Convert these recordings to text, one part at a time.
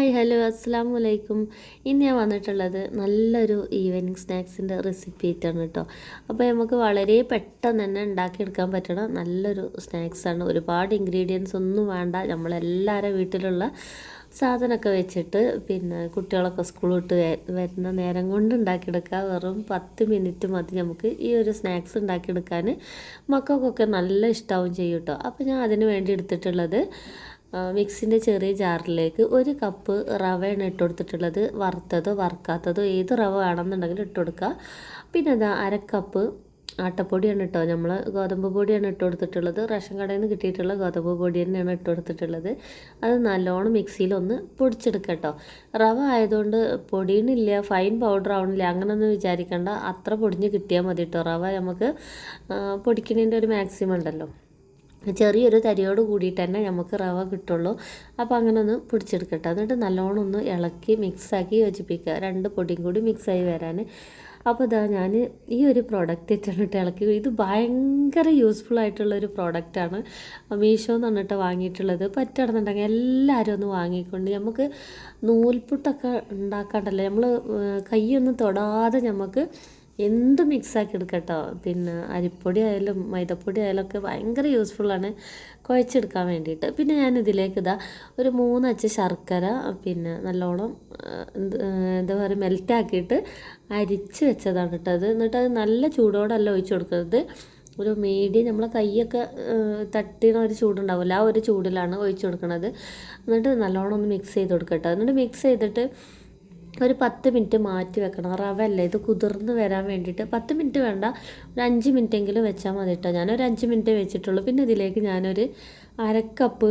Hi hello അസ്സാം വലൈക്കും. ഇന്ന് ഞാൻ വന്നിട്ടുള്ളത് നല്ലൊരു ഈവനിങ് സ്നാക്സിൻ്റെ റെസിപ്പി ആയിട്ടാണ് കേട്ടോ. അപ്പോൾ നമുക്ക് വളരെ പെട്ടെന്ന് തന്നെ ഉണ്ടാക്കിയെടുക്കാൻ പറ്റണ നല്ലൊരു സ്നാക്സാണ്. ഒരുപാട് ഇൻഗ്രീഡിയൻസ് ഒന്നും വേണ്ട, നമ്മളെല്ലാവരുടെ വീട്ടിലുള്ള സാധനമൊക്കെ വെച്ചിട്ട് കുട്ടികളൊക്കെ സ്കൂൾ വിട്ട് വരുന്ന നേരം കൊണ്ട് ഉണ്ടാക്കിയെടുക്കുക. വെറും 10 മിനിറ്റ് മതി നമുക്ക് ഈ ഒരു സ്നാക്സ് ഉണ്ടാക്കിയെടുക്കാൻ. മക്കൾക്കൊക്കെ നല്ല ഇഷ്ടമാവും ചെയ്യും കേട്ടോ. അപ്പോൾ ഞാൻ അതിന് വേണ്ടി എടുത്തിട്ടുള്ളത് മിക്സിൻ്റെ ചെറിയ ജാറിലേക്ക് 1 കപ്പ് റവയാണ് ഇട്ട് കൊടുത്തിട്ടുള്ളത്. വറുത്തതോ വറുക്കാത്തതോ ഏത് റവ വേണമെന്നുണ്ടെങ്കിലും ഇട്ട് കൊടുക്കുക. പിന്നെ അതാ 1/2 കപ്പ് ആട്ടപ്പൊടിയാണ് കേട്ടോ. നമ്മൾ ഗോതമ്പ് പൊടിയാണ് ഇട്ട് കൊടുത്തിട്ടുള്ളത്. റേഷൻ കടയിൽ നിന്ന് കിട്ടിയിട്ടുള്ള ഗോതമ്പ് പൊടി തന്നെയാണ് ഇട്ട് കൊടുത്തിട്ടുള്ളത്. അത് നല്ലോണം മിക്സിയിലൊന്ന് പൊടിച്ചെടുക്കുക കേട്ടോ. റവ ആയതുകൊണ്ട് പൊടിയണില്ല, ഫൈൻ പൗഡർ ആവണില്ല അങ്ങനെയൊന്നും വിചാരിക്കേണ്ട. അത്ര പൊടിഞ്ഞ് കിട്ടിയാൽ മതി കേട്ടോ. റവ നമുക്ക് പൊടിക്കുന്നതിൻ്റെ ഒരു മാക്സിമം ഉണ്ടല്ലോ, ചെറിയൊരു തരിയോട് കൂടിയിട്ട് തന്നെ നമുക്ക് റവ കിട്ടുള്ളൂ. അപ്പോൾ അങ്ങനെ ഒന്ന് പൊടിച്ചെടുക്കട്ടെ. എന്നിട്ട് നല്ലോണം ഒന്ന് ഇളക്കി മിക്സാക്കി യോജിപ്പിക്കുക, 2 പൊടിയും കൂടി മിക്സായി വരാൻ. അപ്പോൾ ഇതാ ഞാൻ ഈ ഒരു പ്രോഡക്റ്റ് ഇട്ടിട്ട് ഇളക്കി. ഇത് ഭയങ്കര യൂസ്ഫുൾ ആയിട്ടുള്ളൊരു പ്രോഡക്റ്റാണ്. മീഷോ എന്ന് പറഞ്ഞിട്ട് വാങ്ങിയിട്ടുള്ളത്. പറ്റുകയാണെന്നുണ്ടെങ്കിൽ എല്ലാവരും ഒന്ന് വാങ്ങിക്കൊണ്ട് നമുക്ക് നൂൽപുട്ടൊക്കെ ഉണ്ടാക്കാണ്ടല്ലോ, നമ്മൾ കൈയൊന്നും തൊടാതെ നമുക്ക് എന്ത് മിക്സാക്കി എടുക്കട്ടോ. അരിപ്പൊടി ആയാലും മൈദപ്പൊടി ആയാലും ഒക്കെ ഭയങ്കര യൂസ്ഫുള്ളാണ് കുഴച്ചെടുക്കാൻ വേണ്ടിയിട്ട്. പിന്നെ ഞാനിതിലേക്ക് ഒരു 3 അച്ച് ശർക്കര നല്ലോണം എന്താ പറയുക മെൽറ്റാക്കിയിട്ട് അരിച്ച് വെച്ചതാണ് കേട്ടോ അത്. എന്നിട്ട് അത് നല്ല ചൂടോടല്ല ഒഴിച്ചു കൊടുക്കുന്നത്, ഒരു മീഡിയം നമ്മളെ കൈയൊക്കെ തട്ടിന ഒരു ചൂടുണ്ടാവില്ല, ആ ഒരു ചൂടിലാണ് ഒഴിച്ചു കൊടുക്കുന്നത്. എന്നിട്ട് നല്ലോണം ഒന്ന് മിക്സ് ചെയ്ത് കൊടുക്കട്ടോ. എന്നിട്ട് മിക്സ് ചെയ്തിട്ട് ഒരു 10 മിനിറ്റ് മാറ്റി വെക്കണം. റവ അല്ലേ ഇത് കുതിർന്ന് വരാൻ വേണ്ടിയിട്ട്. 10 മിനിറ്റ് വേണ്ട, ഒരു 5 മിനിറ്റെങ്കിലും വെച്ചാൽ മതി കേട്ടോ. ഞാനൊരു 5 മിനിറ്റേ വെച്ചിട്ടുള്ളൂ. പിന്നെ ഇതിലേക്ക് ഞാനൊരു 1/2 കപ്പ്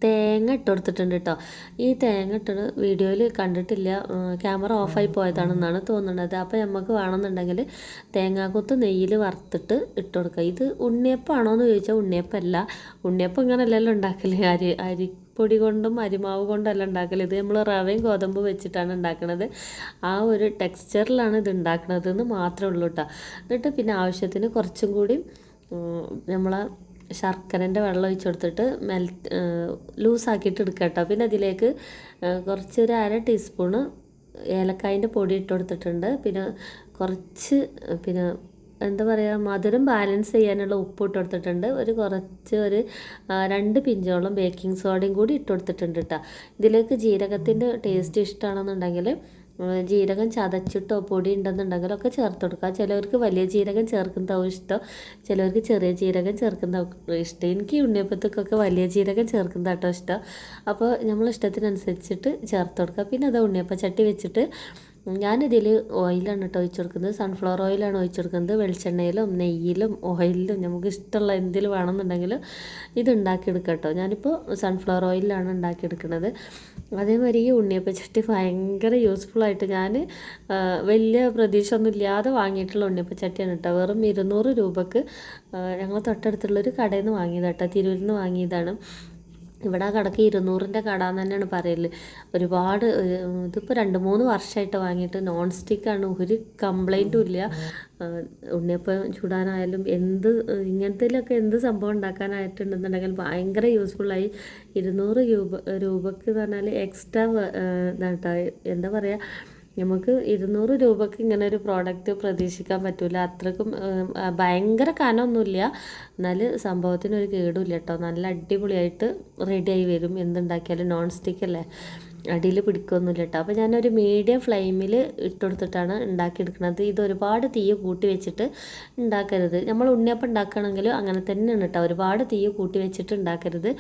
തേങ്ങ ഇട്ട് കൊടുത്തിട്ടുണ്ട് കേട്ടോ. ഈ തേങ്ങ ഇട്ടത് വീഡിയോയിൽ കണ്ടിട്ടില്ല, ക്യാമറ ഓഫായി പോയതാണെന്നാണ് തോന്നുന്നത്. അപ്പോൾ നമുക്ക് വേണമെന്നുണ്ടെങ്കിൽ തേങ്ങാക്കൊത്ത് നെയ്യിൽ വറുത്തിട്ട് ഇട്ട് കൊടുക്കുക. ഇത് ഉണ്ണിയപ്പമാണോ എന്ന് ചോദിച്ചാൽ ഉണ്ണിയപ്പമല്ല. ഉണ്ണിയപ്പം ഇങ്ങനെയല്ലല്ലോ ഉണ്ടാക്കല്, അരിപ്പൊടി കൊണ്ടും അരിമാവ് കൊണ്ടല്ല ഉണ്ടാക്കൽ. ഇത് നമ്മൾ റവയും ഗോതമ്പ് വെച്ചിട്ടാണ് ഉണ്ടാക്കുന്നത്. ആ ഒരു ടെക്സ്ചറിലാണ് ഇത് ഉണ്ടാക്കുന്നത് എന്ന് മാത്രമേ ഉള്ളൂ കേട്ടോ. എന്നിട്ട് പിന്നെ ആവശ്യത്തിന് കുറച്ചും കൂടി നമ്മളെ ശർക്കരൻ്റെ വെള്ളം ഒഴിച്ച് കൊടുത്തിട്ട് ലൂസാക്കിയിട്ട് എടുക്കുക കേട്ടോ. പിന്നെ അതിലേക്ക് കുറച്ചൊരു 1/2 ടീസ്പൂണ് ഏലക്കായൻ്റെ പൊടി ഇട്ട് കൊടുത്തിട്ടുണ്ട്. പിന്നെ കുറച്ച് എന്താ പറയുക മധുരം ബാലൻസ് ചെയ്യാനുള്ള ഉപ്പ് ഇട്ട് കൊടുത്തിട്ടുണ്ട്. ഒരു 2 പിഞ്ചോളം ബേക്കിംഗ് സോഡയും കൂടി ഇട്ട് കൊടുത്തിട്ടുണ്ട് കേട്ടോ. ഇതിലേക്ക് ജീരകത്തിൻ്റെ ടേസ്റ്റ് ഇഷ്ടമാണെന്നുണ്ടെങ്കിൽ ജീരകം ചതച്ചിട്ടോ പൊടി ഉണ്ടെന്നുണ്ടെങ്കിലൊക്കെ ചേർത്ത് കൊടുക്കുക. ചിലവർക്ക് വലിയ ജീരകം ചേർക്കുന്നതാവും ഇഷ്ടം, ചിലവർക്ക് ചെറിയ ജീരകം ചേർക്കുന്നതാവും ഇഷ്ടം. എനിക്ക് ഉണ്ണിയപ്പത്തേക്കൊക്കെ വലിയ ജീരകം ചേർക്കുന്നതാട്ടോ ഇഷ്ടം. അപ്പോൾ നമ്മൾ ഇഷ്ടത്തിനനുസരിച്ചിട്ട് ചേർത്ത് കൊടുക്കുക. പിന്നെ അത് ഉണ്ണിയപ്പ ചട്ടി വെച്ചിട്ട് ഞാനിതിൽ ഓയിലാണ് കേട്ടോ ഒഴിച്ചു കൊടുക്കുന്നത്. സൺഫ്ലവർ ഓയിലാണ് ഒഴിച്ചു കൊടുക്കുന്നത്. വെളിച്ചെണ്ണയിലും നെയ്യിലും ഓയിലിലും നമുക്ക് ഇഷ്ടമുള്ള എന്തിൽ വേണമെന്നുണ്ടെങ്കിൽ ഇത് ഉണ്ടാക്കിയെടുക്കാം കേട്ടോ. ഞാനിപ്പോൾ സൺഫ്ലവർ ഓയിലാണ് ഉണ്ടാക്കിയെടുക്കുന്നത്. അതേമാതിരി ഈ ഉണ്ണിയപ്പച്ചട്ടി ഭയങ്കര യൂസ്ഫുള്ളായിട്ട് ഞാൻ വലിയ പ്രതീക്ഷ ഒന്നും ഇല്ലാതെ വാങ്ങിയിട്ടുള്ള ഉണ്ണിയപ്പച്ചട്ടിയാണ് കേട്ടോ. വെറും 200 രൂപക്ക് ഞങ്ങൾ തൊട്ടടുത്തുള്ളൊരു കടയിൽ നിന്ന് വാങ്ങിയതാണ് കേട്ടോ, തിരൂരിൽ നിന്ന് വാങ്ങിയതാണ്. ഇവിടെ ആ കടക്ക് 200ൻ്റെ കട എന്ന് തന്നെയാണ് പറയല്. ഒരുപാട് ഇതിപ്പോൾ 2-3 വർഷമായിട്ട് വാങ്ങിയിട്ട് നോൺ സ്റ്റിക്കാണ്, ഒരു കംപ്ലൈൻറ്റും ഇല്ല. ഉണ്ണിയപ്പം ചൂടാനായാലും ഇങ്ങനത്തേലൊക്കെ എന്ത് സംഭവം ഉണ്ടാക്കാനായിട്ടുണ്ടെന്നുണ്ടെങ്കിൽ ഭയങ്കര യൂസ്ഫുള്ളായി. 200 രൂപക്ക് എന്ന് പറഞ്ഞാൽ എക്സ്ട്രാ ഇതാട്ടോ. എന്താ പറയുക, നമുക്ക് 200 രൂപക്ക് ഇങ്ങനെ ഒരു പ്രോഡക്റ്റ് പ്രതീക്ഷിക്കാൻ പറ്റില്ല. അത്രക്കും ഭയങ്കര കനമൊന്നുമില്ല, എന്നാൽ സംഭവത്തിനൊരു കേടുമില്ല കേട്ടോ. നല്ല അടിപൊളിയായിട്ട് റെഡിയായി വരും. എന്തുണ്ടാക്കിയാലും നോൺ സ്റ്റിക്ക് അല്ലേ, അടിയിൽ പിടിക്കൊന്നുമില്ല കേട്ടോ. അപ്പോൾ ഞാനൊരു മീഡിയം ഫ്ലെയിമിൽ ഇട്ടുകൊടുത്തിട്ടാണ് ഉണ്ടാക്കിയെടുക്കുന്നത്. ഇത് ഒരുപാട് തീ കൂട്ടി വെച്ചിട്ട് ഉണ്ടാക്കരുത്. നമ്മൾ ഉണ്ണിയപ്പം ഉണ്ടാക്കുകയാണെങ്കിലും അങ്ങനെ തന്നെയാണ് കേട്ടോ. ഒരുപാട് തീ കൂട്ടി വെച്ചിട്ട് ഉണ്ടാക്കരുത്,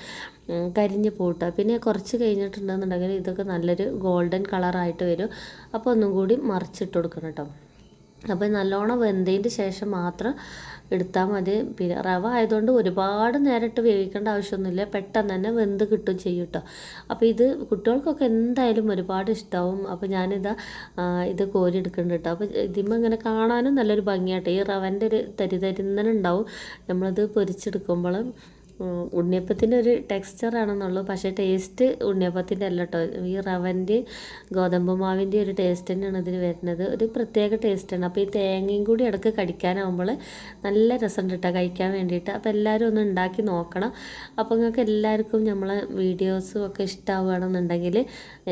കരിഞ്ഞ് പോട്ടോ. പിന്നെ കുറച്ച് കഴിഞ്ഞിട്ടുണ്ടെന്നുണ്ടെങ്കിൽ ഇതൊക്കെ നല്ലൊരു ഗോൾഡൻ കളറായിട്ട് വരും. അപ്പോൾ ഒന്നും കൂടി മറിച്ചിട്ട് കൊടുക്കണം കേട്ടോ. അപ്പോൾ നല്ലോണം വെന്തതിൻ്റെ ശേഷം മാത്രം എടുത്താൽ മതി. പിന്നെ റവ ആയതുകൊണ്ട് ഒരുപാട് നേരിട്ട് വേവിക്കേണ്ട ആവശ്യമൊന്നുമില്ല, പെട്ടെന്ന് തന്നെ വെന്ത് കിട്ടും ചെയ്യും കേട്ടോ. അപ്പോൾ ഇത് കുട്ടികൾക്കൊക്കെ എന്തായാലും ഒരുപാട് ഇഷ്ടമാവും. അപ്പോൾ ഇത് കോരി എടുക്കുന്നുണ്ട് കേട്ടോ. അപ്പോൾ ഇതിമ്മ ഇങ്ങനെ കാണാനും നല്ലൊരു ഭംഗിയാട്ടോ. ഈ റവൻ്റെ ഒരു തരിതരിന്നനുണ്ടാവും നമ്മളിത് പൊരിച്ചെടുക്കുമ്പോൾ. ഉണ്ണിയപ്പത്തിൻ്റെ ഒരു ടെക്സ്ചറാണെന്നുള്ളൂ, പക്ഷേ ടേസ്റ്റ് ഉണ്ണിയപ്പത്തിൻ്റെ അല്ല കേട്ടോ. ഈ റവൻ്റെ ഗോതമ്പ് മാവിൻ്റെ ഒരു ടേസ്റ്റ് തന്നെയാണ് ഇതിന് വരുന്നത്. ഒരു പ്രത്യേക ടേസ്റ്റാണ്. അപ്പോൾ ഈ തേങ്ങയും കൂടി ഇടയ്ക്ക് കടിക്കാനാവുമ്പോൾ നല്ല രസമുണ്ട് കേട്ടോ കഴിക്കാൻ വേണ്ടിയിട്ട്. അപ്പോൾ എല്ലാവരും ഒന്ന് ഉണ്ടാക്കി നോക്കണം. അപ്പോൾ നിങ്ങൾക്ക് എല്ലാവർക്കും നമ്മളെ വീഡിയോസും ഒക്കെ ഇഷ്ടമാവുകയാണെന്നുണ്ടെങ്കിൽ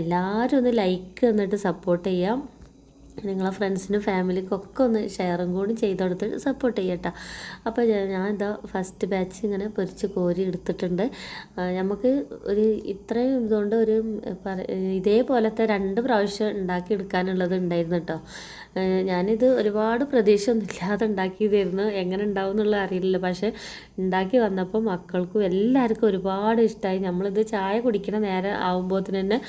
എല്ലാവരും ഒന്ന് ലൈക്ക് എന്നിട്ട് സപ്പോർട്ട് ചെയ്യാം. നിങ്ങളെ ഫ്രണ്ട്സിനും ഫാമിലിക്കും ഒക്കെ ഒന്ന് ഷെയറും കൂടി ചെയ്ത് കൊടുത്തിട്ട് സപ്പോർട്ട് ചെയ്യട്ടോ. അപ്പോൾ ഞാൻ ഇതാ ഫസ്റ്റ് ബാച്ച് ഇങ്ങനെ പൊരിച്ച് കോരി എടുത്തിട്ടുണ്ട്. നമുക്ക് ഒരു ഇത്രയും ഇതുകൊണ്ട് ഒരു ഇതേപോലത്തെ 2 പ്രാവശ്യം ഉണ്ടാക്കി എടുക്കാനുള്ളത് ഉണ്ടായിരുന്നു കേട്ടോ. ഞാനിത് ഒരുപാട് പ്രതീക്ഷ ഒന്നും ഇല്ലാതെ ഉണ്ടാക്കിയതായിരുന്നു. എങ്ങനെ ഉണ്ടാവും എന്നുള്ളത് അറിയില്ല. പക്ഷേ ഉണ്ടാക്കി വന്നപ്പോൾ മക്കൾക്കും എല്ലാവർക്കും ഒരുപാട് ഇഷ്ടമായി. നമ്മളിത് ചായ കുടിക്കണ നേരം ആകുമ്പോഴത്തിന് തന്നെ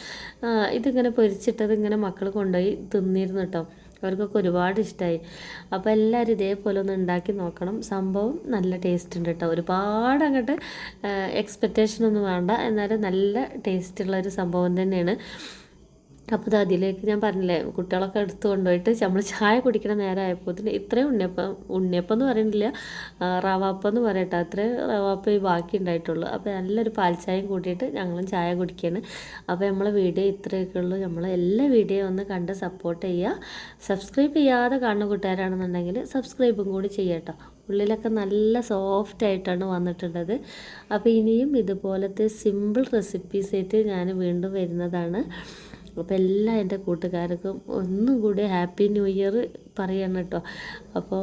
ഇതിങ്ങനെ പൊരിച്ചിട്ടത് ഇങ്ങനെ മക്കൾ കൊണ്ടുപോയി തിന്നിരുന്നു കേട്ടോ. അവർക്കൊക്കെ ഒരുപാട് ഇഷ്ടമായി. അപ്പോൾ എല്ലാവരും ഇതേപോലെ ഒന്ന് ഉണ്ടാക്കി നോക്കണം. സംഭവം നല്ല ടേസ്റ്റ് ഉണ്ട് കേട്ടോ. ഒരുപാട് അങ്ങോട്ട് എക്സ്പെക്റ്റേഷനൊന്നും വേണ്ട, എന്നാലും നല്ല ടേസ്റ്റുള്ളൊരു സംഭവം തന്നെയാണ്. അപ്പോൾ ഇത് അതിലേക്ക് ഞാൻ പറഞ്ഞില്ലേ, കുട്ടികളൊക്കെ എടുത്ത് കൊണ്ടുപോയിട്ട് നമ്മൾ ചായ കുടിക്കണ നേരമായപ്പോൾ ഇത്രയും ഉണ്ണിയപ്പം എന്ന് പറയുന്നില്ല, റവാപ്പം എന്ന് പറയട്ടെ, അത്രയും റവാപ്പം ബാക്കി ഉണ്ടായിട്ടുള്ളൂ. അപ്പോൾ നല്ലൊരു പാൽ ചായയും കൂട്ടിയിട്ട് ഞങ്ങളും ചായ കുടിക്കുകയാണ്. അപ്പോൾ നമ്മളെ വീഡിയോ ഇത്രയൊക്കെ ഉള്ളൂ. നമ്മൾ എല്ലാ വീഡിയോ ഒന്ന് കണ്ട് സപ്പോർട്ട് ചെയ്യുക. സബ്സ്ക്രൈബ് ചെയ്യാതെ കാണുന്ന കൂട്ടുകാരാണെന്നുണ്ടെങ്കിൽ സബ്സ്ക്രൈബും കൂടി ചെയ്യട്ടോ. ഉള്ളിലൊക്കെ നല്ല സോഫ്റ്റ് ആയിട്ടാണ് വന്നിട്ടുള്ളത്. അപ്പോൾ ഇനിയും ഇതുപോലത്തെ സിമ്പിൾ റെസിപ്പീസായിട്ട് ഞാൻ വീണ്ടും വരുന്നതാണ്. അപ്പോൾ എല്ലാ എൻ്റെ കൂട്ടുകാർക്കും ഒന്നും കൂടി ഹാപ്പി ന്യൂ ഇയർ പറയണം കേട്ടോ. അപ്പോൾ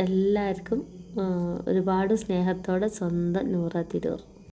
എല്ലാവർക്കും ഒരുപാട് സ്നേഹത്തോടെ സ്വന്തം നൂറ തിരൂർ.